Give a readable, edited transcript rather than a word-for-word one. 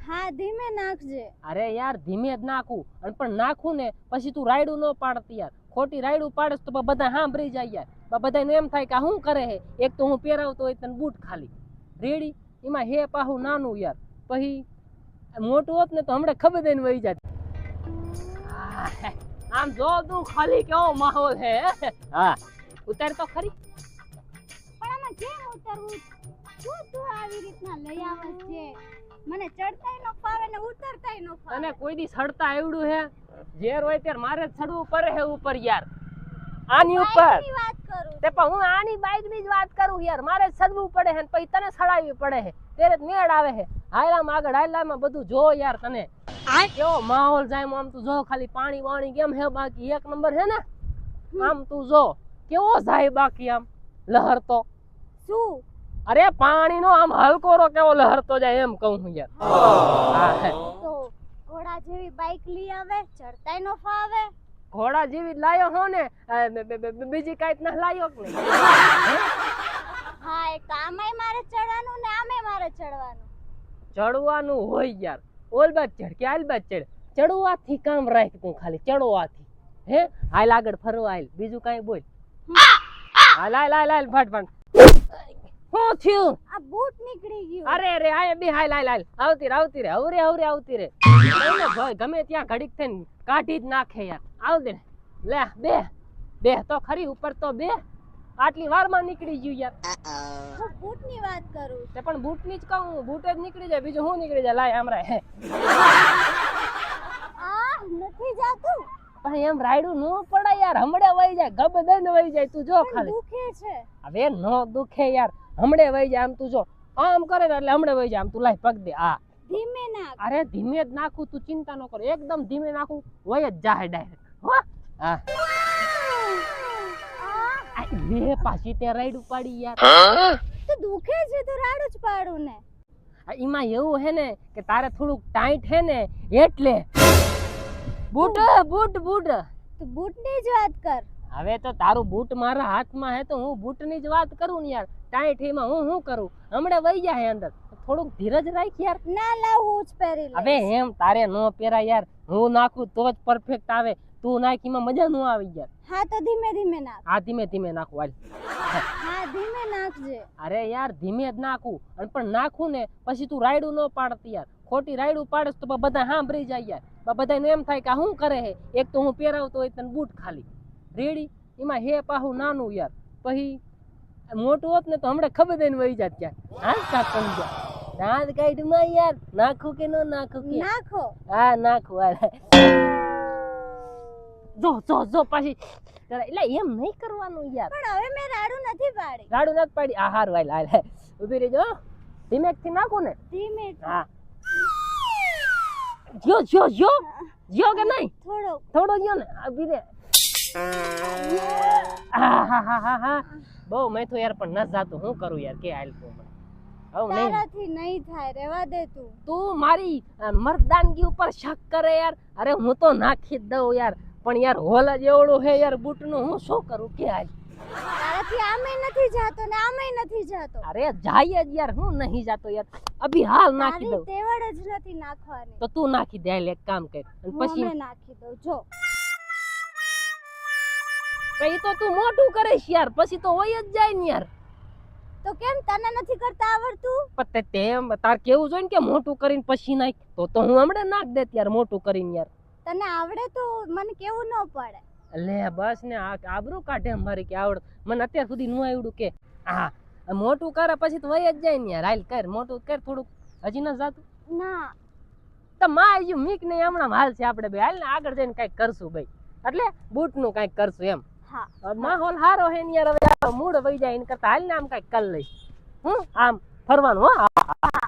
હા ધીમે નાખજે. અરે યાર ધીમે જ નાખું અને પણ નાખું ને પછી તું રાયડું ન પાડતી યાર. ખોટી રાયડું પાડસ તો બધા સાંભળી જાય યાર. બધાને એમ થાય કે આ શું કરે હે. એક તો હું પહેરાવતો હોય તને બૂટ ખાલી રેડી એમાં હે પાહું નાનું યાર. પછી મોટું હોત ને તો હમણાં ખબર દઈને વહી જાત. આમ જો તું ખાલી કેવો માહોલ હે. હા ઉતાર તો ખરી. પણ આમાં કેમ ઉતરવું? શું તું આવી રીતના લઈ આવસ છે? મને ચડતાય નો ફાવે ને ઉતરતાય નો ફાવે. તને કોઈ દી સડતા આવડું હે? ઝેર હોય ત્યારે મારે જ ચડવું પડે હે ઉપર યાર. આની ઉપર બાઈકની વાત કરું તે પણ હું આની બાઈક ની જ વાત કરું યાર. મારે જ ચડવું પડે હે પછી તને સડાવવી પડે હે ત્યારે જ મેળ આવે હે. હાયલામાં આગળ હાયલામાં બધું જો યાર. તને કેવો માહોલ જાય આમ તું જો. ખાલી પાણી વાણી કેમ હે બાકી એક નંબર હે ને. આમ તું જો કેવો જાય બાકી આમ લહરતો. શું? અરે પાણી નો આમ હલકોરો કેવો લહરતો જાય એમ કહું હું યાર. તો ઘોડા જેવી બાઈક લઈ આવે ચડતાય નો ફાવે. ઘોડા જેવી લાયો હો ને બીજી કાંઈ ના લાયો કે નહીં. હા એક આમાંય મારે ચડવાનું ને આમાંય મારે ચડવાનું. ચડવાનું હોય યાર. ઓલ બાદ ચડ કે આલ બાદ ચડ. ચડવાથી કામ રાખ તું ખાલી ચડવાથી. હે હાલ આગળ ફરવા હાલ બીજું કાંઈ બોલ. હાલ હાલ હાલ હાલ ફટ ફટ. શું થયું? આ બૂટ નીકળી ગયું. અરે અરે આ બે હાલ હાલ હાલ આવતી રે આવતી રે હવરે હવરે આવતી રે. ભાઈ ગમે ત્યાં ઘડીક થઈને કાઢી જ નાખે યાર. આવતી રે લે બે બે તો ખરી ઉપર તો બે. આટલી વારમાં નીકળી ગયું યાર. હું બૂટની વાત કરું. તે પણ બૂટ ની જ કહું. બૂટ જ નીકળી જાય બીજું શું નીકળી જાય. લાય હમણાં હે આ નથી જાતું. પણ એમ રાયડું ન પડે યાર. હમણે વહી જાય ગબ દઈને વહી જાય. તું જો ખાલી દુખે છે. હવે નો દુખે યાર. હમણે વહી જાય આમ તું જો. આમ કરે ને એટલે હમણે વહી જાય આમ. તું લાય પગ દે. હા ધીમે નાખ. અરે ધીમે જ નાખું. તું ચિંતા ન કર. એકદમ ધીમે નાખું વહી જ જાય ડાયરેક્ટ. હો હા લે પાછી તે રાયડું પાડી યાર. તો દુખે છે તો રાડું જ પાડું ને. એમાં એવું હે ને કે તારે થોડુંક ટાઈટ હે ને એટલે. Boot boot boot. તો બૂટની જ વાત કર. હવે તો તારું બૂટ મારા હાથમાં હે તો હું બૂટની જ વાત કરું ને યાર. ટાઈટ એમાં હું શું કરું. હમણાં વહી જાય અંદર. થોડુંક ધીરજ રાખ યાર. ના લાવ હું જ પહેરી લઈશ. હવે એમ તારે નો પહેરાય યાર. હું નાખું તો જ પરફેક્ટ આવે. તું નાખીમાં મજા નો આવી યાર. હા તો ધીમે ધીમે નાખ. હા ધીમે ધીમે નાખું હાલ. હા ધીમે નાખજે. અરે યાર ધીમે જ નાખું અને પણ નાખું ને પછી તું રાયડું ન પાડતી યાર. ખોટી રાયડું પાડસ તો બધા સાંભળી જાય યાર. બધાને એમ થાય કે આ શું કરે હે. એક તો હું પહેરાવતો હોય તને બૂટ ખાલી રેડી એમાં હે પાહું નાનું યાર. પછી મોટું હોત ને તો હમણાં ખબર દઈને વહી જાત યાર. હા કાક સમજા દાંત કાઢમાં યાર. નાખું કે ન નાખું કે નાખો. હા નાખું હાલ. જો જો જો પાછી એટલે એમ નહીં કરવાનું યાર. પણ હવે મેં રાડું નથી પાડી. રાડું નથી પાડી. આ હારું હાલ હાલ ઉભી રહેજો. ધીમે થી નાખું ને. ધીમે. હા જો જો જો જો કે નહીં થોડો થોડો ગયો ને. ઉભી રે. હા હા હા હા હા બહુ મેં તો યાર પણ ન જાતું. શું કરું યાર કે હાલ તું હવે નહીં. તારાથી નહીં થાય રહેવા દે તું. તું મારી મર્દાનગી ઉપર શક કરે યાર. અરે હું તો નાખી જ દઉં યાર. પણ યાર હોલ જ એવડું હે યાર બૂટ નું. હું શું કરું કે હાલ. તારાથી આમેય નથી જાતો ને આમેય નથી જાતો. અરે જાય જ યાર. હું નહીં જાતો યાર. અભી હાલ નાખી દઉં. તેવડ જ નથી નાખવાની. તો તું નાખી દે હાલ. એક કામ કર અને પછી હું નાખી દઉં. જો પછી તો તું મોટું કરીશ યાર. પછી તો હોય જ જાય ને યાર. તો કેમ તને નથી કરતા આવડતું? પણ તેમ તાર કેવું જોઈએ ને કે મોટું કરીને પછી નાખ. તો હું હમણાં નાખ દે યાર મોટું કરીને યાર. તને આવડે તો મને કેવું ન પડે. લે બસ ને આબરૂ કાઢે મારી કે આવડ. મને અત્યાર સુધી નું આવડું કે હા મોટું કરે પછી તો વહી જ જાય ને યાર. હાલ કર મોટું કર થોડુંક. હજી ન જાતું ના તો માં આવી મીક ને હમણાં હાલ છે આપણે બે. હાલ ને આગળ જઈને કઈક કરશું ભાઈ. એટલે બૂટ નું કઈક કરશું એમ. હા માહોલ હારો હે ને યાર. હવે મૂડ વહી જાય એને કરતા હાલ ને આમ કઈક કર લઈશ. હું આમ ફરવાનું. હા